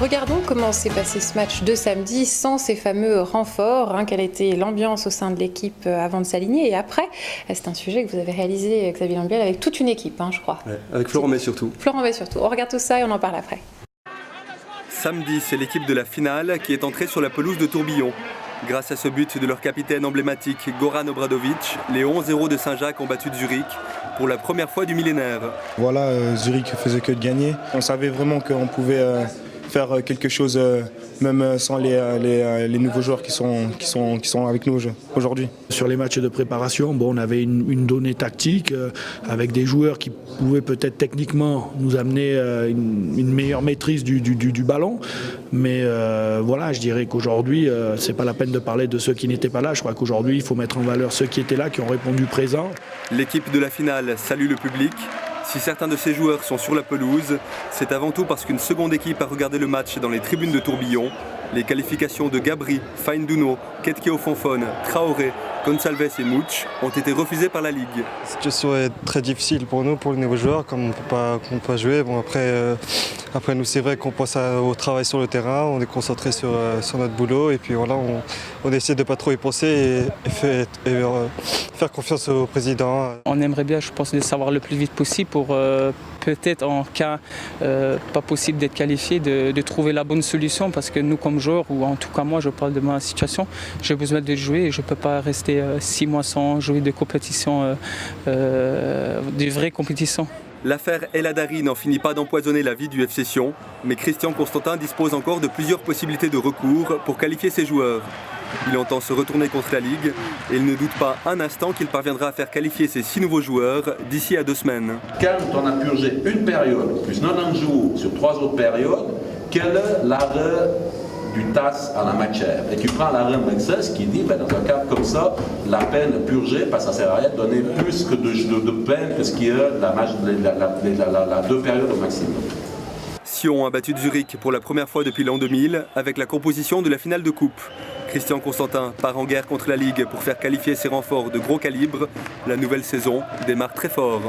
Regardons comment s'est passé ce match de samedi sans ces fameux renforts, quelle a été l'ambiance au sein de l'équipe avant de s'aligner et après. C'est un sujet que vous avez réalisé, Xavier Lambiel, avec toute une équipe, je crois. Ouais, avec Florent May surtout. Florent May surtout. On regarde tout ça et on en parle après. Samedi, c'est l'équipe de la finale qui est entrée sur la pelouse de Tourbillon. Grâce à ce but de leur capitaine emblématique Goran Obradovic, les 11 héros de Saint-Jacques ont battu Zurich pour la première fois du millénaire. Voilà, Zurich faisait que de gagner. On savait vraiment qu'on pouvait faire quelque chose même sans les nouveaux joueurs qui sont avec nous aujourd'hui. Sur les matchs de préparation, on avait une donnée tactique avec des joueurs qui pouvaient peut-être techniquement nous amener une meilleure maîtrise du ballon. Mais voilà, je dirais qu'aujourd'hui, c'est pas la peine de parler de ceux qui n'étaient pas là. Je crois qu'aujourd'hui, il faut mettre en valeur ceux qui étaient là, qui ont répondu présent. L'équipe de la finale salue le public. Si certains de ces joueurs sont sur la pelouse, c'est avant tout parce qu'une seconde équipe a regardé le match dans les tribunes de Tourbillon. Les qualifications de Gabri, Fainduno, Ketkeo Fonfon, Traoré, Gonçalves et Mouch ont été refusées par la Ligue. La situation est très difficile pour nous, pour les nouveaux joueurs, comme on ne peut pas jouer. Bon, après nous, c'est vrai qu'on pense au travail sur le terrain, on est concentré sur notre boulot et puis voilà, on essaie de ne pas trop y penser et faire confiance au président. On aimerait bien, je pense, de savoir le plus vite possible pour peut-être en cas pas possible d'être qualifié, de trouver la bonne solution parce que nous comme joueurs, ou en tout cas moi je parle de ma situation, j'ai besoin de jouer et je ne peux pas rester 6 mois sans jouer de compétition, de vraies compétitions. L'affaire El Hadari n'en finit pas d'empoisonner la vie du FC Sion, mais Christian Constantin dispose encore de plusieurs possibilités de recours pour qualifier ses joueurs. Il entend se retourner contre la Ligue et il ne doute pas un instant qu'il parviendra à faire qualifier ses 6 nouveaux joueurs d'ici à 2 semaines. Quand on a purgé une période, plus 90 jours sur 3 autres périodes, quel est l'arrêt du TAS en la matière? Et tu prends l'arrêt Mexès qui dit, dans un cadre comme ça, la peine purgée, parce que ça ne sert à rien de donner plus que de peine que ce qui est la 2 périodes au maximum. Sion a battu Zurich pour la première fois depuis l'an 2000 avec la composition de la finale de coupe. Christian Constantin part en guerre contre la Ligue pour faire qualifier ses renforts de gros calibre. La nouvelle saison démarre très fort.